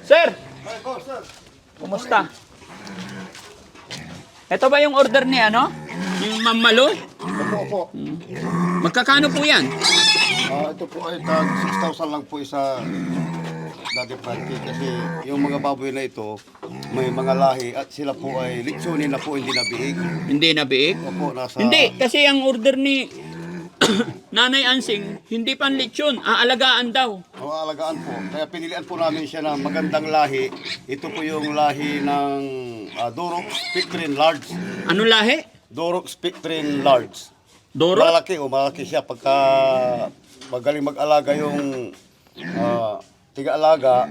Sir, Ay, boss, sir. kumusta? Ito ba yung order ni ano? Yung Ma'am Malo? Opo. Magkakano po yan? Ito po ay tag 6,000 lang po isa Daddy Frankie kasi yung mga baboy na ito may mga lahi at sila po ay litsunin na po hindi na biig. Hindi na biik? Opo, nasa... Hindi, kasi ang order ni Nanay Ansing, hindi pan lechon, aalagaan daw. Ang alagaan po. Kaya pinilian po namin siya ng magandang lahi. Ito po yung lahi ng Duroc Spectrin Large. Ano lahi? Duroc Spectrin Large. Doro? Malaki siya pagka magaling mag-alaga yung tiga-alaga,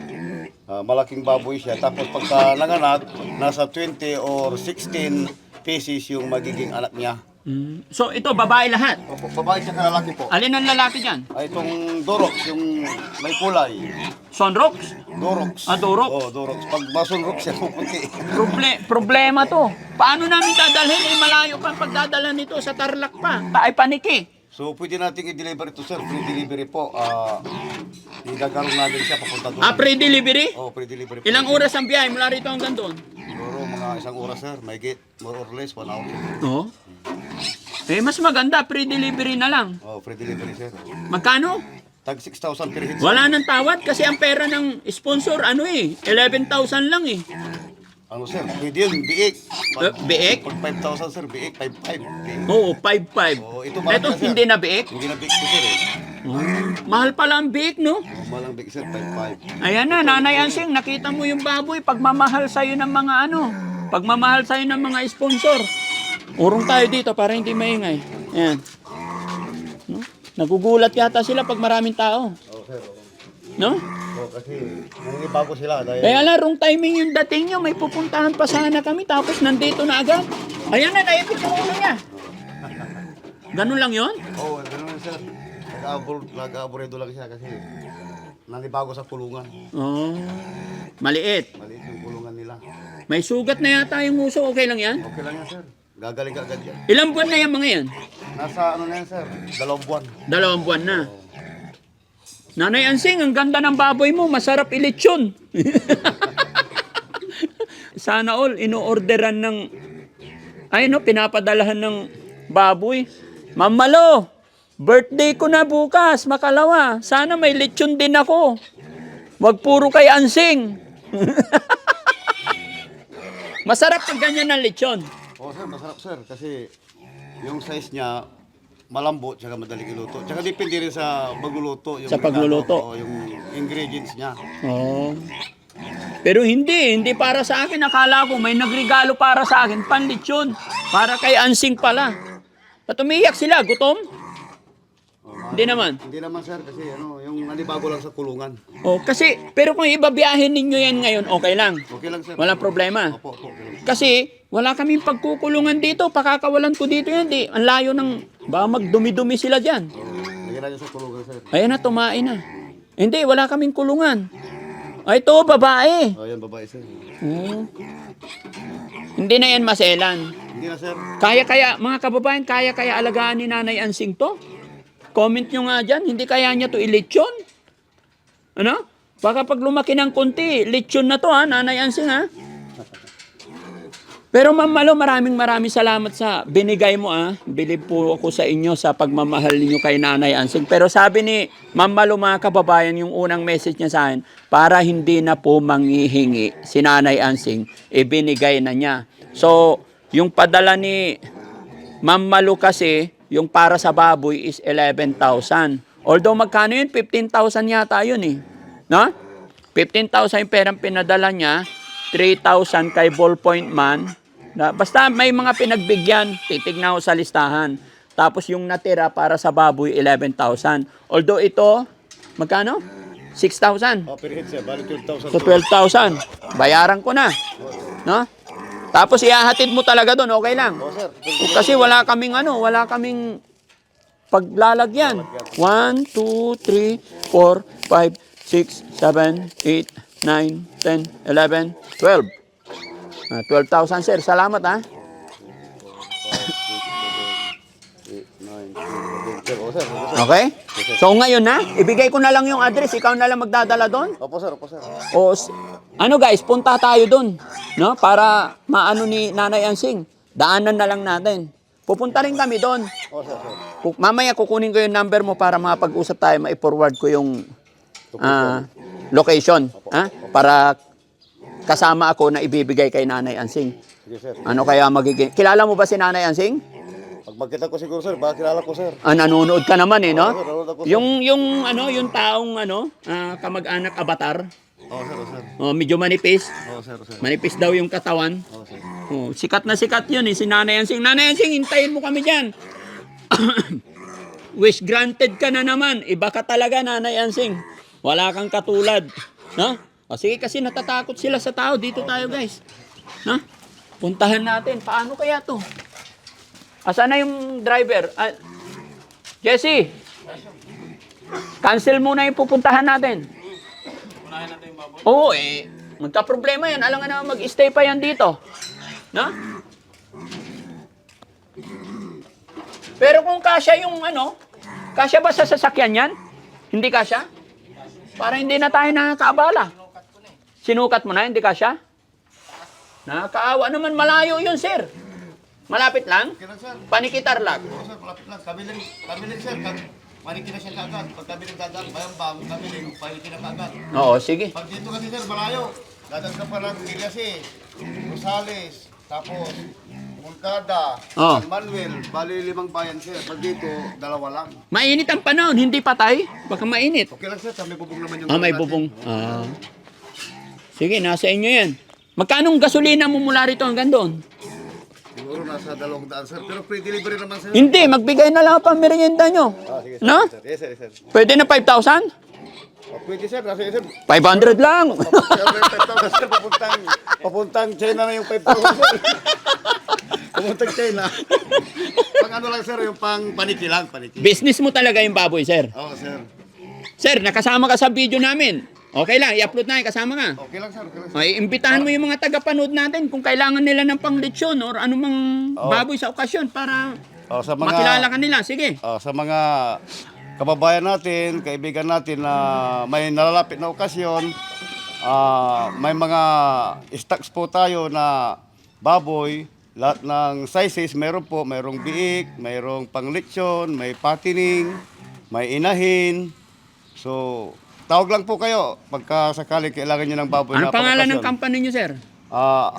malaking baboy siya. Tapos pagka nanganak, nasa 20 or 16 pieces yung magiging anak niya. So ito, babae lahat. Opo, babae siya ka lalaki po. Alin ang lalaki dyan? Ay, itong Duroc, yung may kulay. Sunrocks? Duroc. Duroc. Oo, Duroc. Pag masunroc siya, puputi. Problema to. Paano namin dadalhin? Malayo pa pagdadala nito sa Tarlac pa. Ay paniki. So, pwede natin i-deliver ito, sir. Free delivery po. Idagaroon natin siya papunta doon. Pre-delivery? Oo, free delivery po. Ilang oras ang biyahe mula rito hanggang doon? Siguro mga isang oras, sir. May gate, more or less, 1 hour. Oo. Eh, mas maganda, pre-delivery na lang. Oo, free delivery, sir. Magkano? Tag 6,000 per hit. Wala nang tawad kasi ang pera ng sponsor, 11,000 lang eh. Ano, sir? Pwede yun, biik. Biik? Pag 5,000, sir, biik, 5,500. Biik. Oo, 5,500. Oo, ito Ito, sir. hindi na biik? Hindi na biik po, sir, eh. Mahal pala ang biik, no? Malang biik, sir, 5,500. Ayan na, Nanay Ansing, nakita mo yung baboy, pagmamahal sa'yo ng mga ano, pagmamahal sa'yo ng mga sponsor. Urong tayo dito para hindi maingay. Ayan. No? Nagugulat yata sila pag maraming tao. Oo, sir. Oo. No? Oo, kasi nangibago sila dahil... Kaya lang, wrong timing yung dating nyo. May pupuntahan pa sana kami, tapos nandito na agad. Ayan na, naipit yung ulo niya. Ganun lang yon? Oo, ganoon, sir. Nag-aaburido lang siya kasi nanibago sa kulungan. Oh, maliit. Maliit yung kulungan nila. May sugat na yata yung uso. Okay lang yan? Okay lang yan, sir. Gagaling ka agad yan. Ilang buwan na yan mga yan? Nasa ano na yan, sir? 2 buwan. 2 buwan na. Nanay Ansing, ang ganda ng baboy mo. Masarap ilitsyon. Sana all, ino-orderan ng... Ay no, pinapadalahan ng baboy. Ma'am Malo, birthday ko na bukas, makalawa. Sana may litsyon din ako. Wag puro kay Ansing. Masarap pag ganyan ng litsyon. Oo, sir. Masarap, sir. Kasi yung size niya, malambot, tsaka madaling iluto. Tsaka depende rin sa pagluluto. Yung Sa pagluluto. yung ingredients niya. Oh. Pero hindi para sa akin. Akala ko may nagregalo para sa akin, panlitsyon. Para kay Ansing pala. At umiyak sila, gutom? Hindi naman. Hindi naman, sir. Kasi yung nanibago lang sa kulungan. Oh, kasi, pero kung ibabiyahin ninyo yan ngayon, okay lang. Okay lang, sir. Walang problema. Opo, okay lang. Kasi, wala kaming pagkukulungan dito. Pakakawalan ko dito yan. Di, ang layo ng, baka magdumi-dumi sila dyan. Lagyan natin sa kulungan, sir. Ayan na, tumain na. Hindi, wala kaming kulungan. Ay, ito, babae. Oh, yan, babae, sir. Oh. Hindi na yan maselan. Hindi na, sir. Kaya, mga kababayan, kaya alagaan ni Nanay Ansing to? Comment nyo nga dyan, hindi kaya niya to ilitsyon? Ano? Baka pag lumaki ng konti, litsyon na to ha, Nanay Ansing ha? Pero Ma'am Malo, maraming salamat sa binigay mo ha. Bilib po ako sa inyo sa pagmamahal niyo kay Nanay Ansing. Pero sabi ni Ma'am Malo, mga kababayan, yung unang message niya sa akin, para hindi na po manghihingi si Nanay Ansing, ibinigay na niya. So, yung padala ni Ma'am Malo kasi, yung para sa baboy is 11,000. Although magkano yun? 15,000 yata yun eh. No? 15,000 yung perang pinadala niya, 3,000 kay Ballpoint Man. Basta may mga pinagbigyan, titignan ko sa listahan. Tapos yung natira para sa baboy, 11,000. Although ito, magkano? 6,000. Oh, per head, sir. Bali 12,000. So 12,000. Bayaran ko na. No? Tapos ihahatid mo talaga doon, okay lang. Oh, sir. Kasi wala kaming paglalagyan. 1, 2, 3, 4, 5, 6, 7, 8, 9, 10, 11, 12. 12,000 sir, salamat ha. 8, 9, 10, 11. Oh, sir. Okay? sir. So ngayon na, ibigay ko na lang yung address, ikaw na lang magdadala doon. Opo, sir. Opo, sir. Ano guys, punta tayo doon, no? Para maano ni Nanay Ansing. Daanan na lang natin. Pupunta rin kami doon. Opo, sir. Mamaya kukunin ko yung number mo para mapag-usap tayo, mai-forward ko yung location, ha? Para kasama ako na ibibigay kay Nanay Ansing. Sige, sir. Ano kaya magiging? Kilala mo ba si Nanay Ansing? Pag magkita ko siguro, sir, baka kilala ko, sir. Nanonood ka naman eh, no? Oo, sir, nanonood ako, sir. Yung taong kamag-anak avatar, Oo, sir. Oo, sir. medyo manipis. Oo, sir. Sir. Manipis daw yung katawan. Oo, sir. Sikat na sikat yun eh, si Nanay Ansing. Nanay Ansing, hintayin mo kami dyan. Wish granted ka na naman. Iba ka talaga, Nanay Ansing. Wala kang katulad. No? Sige, kasi natatakot sila sa tao. Dito tayo, guys. No? Puntahan natin. Paano kaya to? Asan na yung driver? Jesse, cancel muna yung pupuntahan natin. Unahin natin yung baboy. Oo, magka-problema yan. Alam nga naman, mag-stay pa yan dito. No? Pero kung kasya yung kasya ba sa sasakyan yan? Hindi kasya? Para hindi na tayo nakakaabala. Sinukat mo na, hindi kasya? Nakakaawa naman, malayo yun, sir. Malapit lang? Okay lang, sir. Panikitar lang. Oo, sir. Malapit lang. Kabilin, sir. Maniki na siya kagad. Pag kabilin kagad, bayang-bang, kabilin, paniki na kagad. Oo, sige. Pag dito kasi, sir, malayo. Dadag ka pa ng Gilyasi, Rosales, tapos Moncada, Oh. San Manuel, bali 5 bayan, sir. Pag dito, 2 lang. Mainit ang panahon, hindi patay. Baka mainit. Okay lang, sir. May bubong naman yung May natin. bubong. Sige, nasa inyo yan. Magkanong gasolina mo mula rito hanggang doon? Siguro nasa 200, sir. Pero free delivery naman, sir. Hindi, magbigay na lang pang merienda nyo. Sige, sir. No? Yes, sir. Yes, sir. Pwede na 5,000? Pwede, sir. Nasa, sir. 500 lang. Sir, papuntang China na yung 5,000, sir. Papuntang China. Pang ano lang, sir, yung pang paniki lang, paniki. Business mo talaga yung baboy, sir. Oo, sir. Sir, nakasama ka sa video namin. Okay lang, i-upload na, kasama ka. Okay lang, sir. Okay lang, sir. Ay, imbitahan mo yung mga tagapanood natin kung kailangan nila ng pangletsyon or anumang baboy sa okasyon para Sa makilala ka nila. Sige. sa mga kababayan natin, kaibigan natin na may nalalapit na okasyon, may mga stocks po tayo na baboy, lahat ng sizes meron po, mayroong biik, mayroong panglitsyon, may patining, may inahin. So, tawag lang po kayo pagka sakali kailangan nyo ng baboy Ano na pangalan ng pangokasyon. company nyo, sir?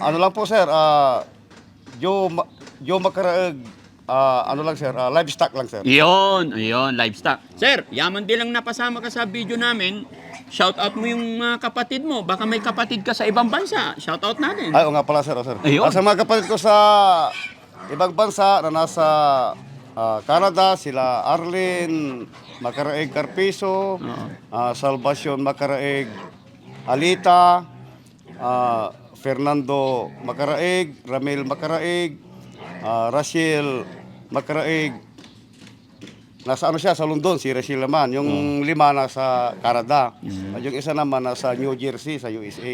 Ano lang po, sir, Joe Macaraeg, ano lang, sir, livestock lang, sir. Yun, livestock. Sir, yaman din lang napasama ka sa video namin. Shout out mo yung mga kapatid mo. Baka may kapatid ka sa ibang bansa. Shout out natin. Ay, o nga pala, sir. Sir. Ayun. Sa mga kapatid ko sa ibang bansa na nasa Canada, sila Arlene Macaraeg Carpizo, Salvacion Macaraeg Alita, Fernando Macaraeg, Ramil Macaraeg, Rachel Macaraeg. Nasa ano siya, sa London, si Rachel naman. Yung 5 nasa Canada. At yung isa naman nasa New Jersey, sa USA.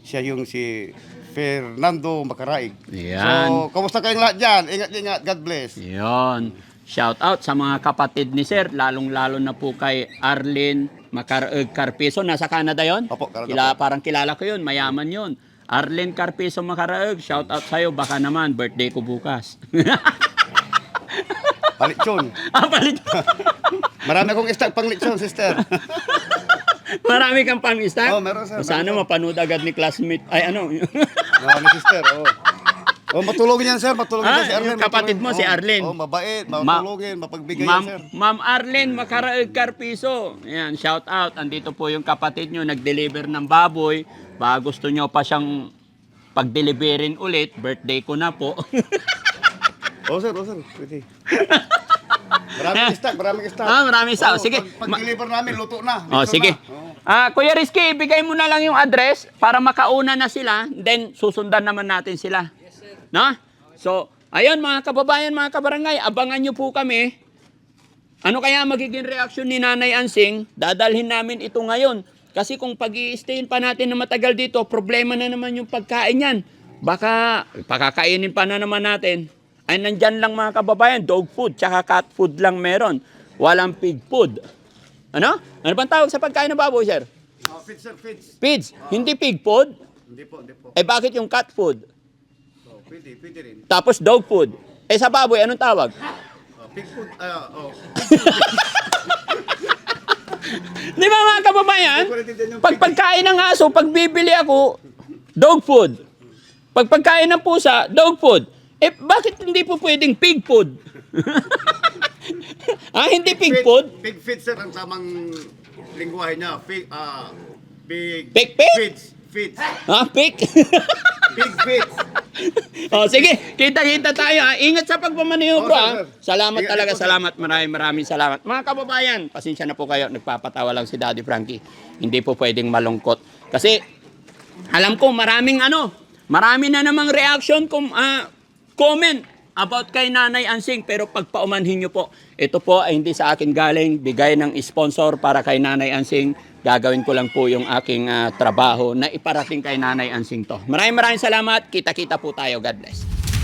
Siya yung si Fernando Macaraeg. Yan. So, kamusta kayong lahat dyan? Ingat. God bless. Yun. Shout out sa mga kapatid ni Sir, lalong-lalo na po kay Arlene Macaraeg Carpizo. Nasa Canada yon? Opo, Canada po. Parang kilala ko yun, mayaman yun. Arlene Carpizo Macaraeg, shout out sa'yo. Baka naman, birthday ko bukas. Palitson. Palit. Marami akong stock pang lechon, sister. Marami kang pang-stock? Oh, meron, sir. Sana Meron, sir. mapanood agad ni classmate. Ay, ano? Marami, sister. Matulogin yan, sir. Matulogin yan si Yung Arlene. kapatid mo, si Arlene. Mabait, matulogin, mapagbigay yan, sir. Ma'am Arlene Macaraeg Carpizo. Ayan, shout out. Andito po yung kapatid nyo, nag-deliver ng baboy. Baka gusto nyo pa siyang pag-deliverin ulit. Birthday ko na po. Sir. Pwede. Maraming stock. Maraming stock. Sige. Pag-deliver namin, luto na. Oh, Luto sige. na. Kuya Rizky, ibigay mo na lang yung address para makauna na sila. Then, susundan naman natin sila. Yes, sir. No? So, ayun mga kababayan, mga kabarangay, abangan nyo po kami. Ano kaya magiging reaksyon ni Nanay Ansing? Dadalhin namin ito ngayon. Kasi kung pag-i-stayin pa natin na matagal dito, problema na naman yung pagkain yan. Baka pakakainin pa na naman natin. Ay nandyan lang mga kababayan, dog food, tsaka cat food lang meron. walang pig food. Ano? Ano bang tawag sa pagkain ng baboy, sir? Feeds, sir, feeds. Feeds. Hindi pig food. Hindi po, hindi po. Eh bakit yung cat food? Pwede rin. Tapos dog food. Eh sa baboy, anong tawag? Pig food, Di ba mga kababayan? Hindi ko naintindihan yung Pag pagkain ng aso, pag bibili ako, dog food. Pag pagkain ng pusa, dog food. Eh bakit hindi po pwedeng pig food? Hindi pig food? Pig feeds, sir, ang tamang lingwahe niya. Pig, Pig? feeds. Feeds. Pig? Pig feeds. Sige, kita-kita tayo. Ingat sa pagmamaneho, bro. sir. Salamat Ingat talaga, po, sir. salamat. Maraming salamat. Mga kababayan, pasensya na po kayo. Nagpapatawa lang si Daddy Frankie. Hindi po pwedeng malungkot. Kasi, alam ko, marami na namang reaction, comment about kay Nanay Ansing. Pero pagpaumanhin nyo po, ito po ay hindi sa akin galing. Bigay ng sponsor para kay Nanay Ansing. Gagawin ko lang po yung aking trabaho na iparating kay Nanay Ansing to. Maraming salamat. Kita-kita po tayo. God bless.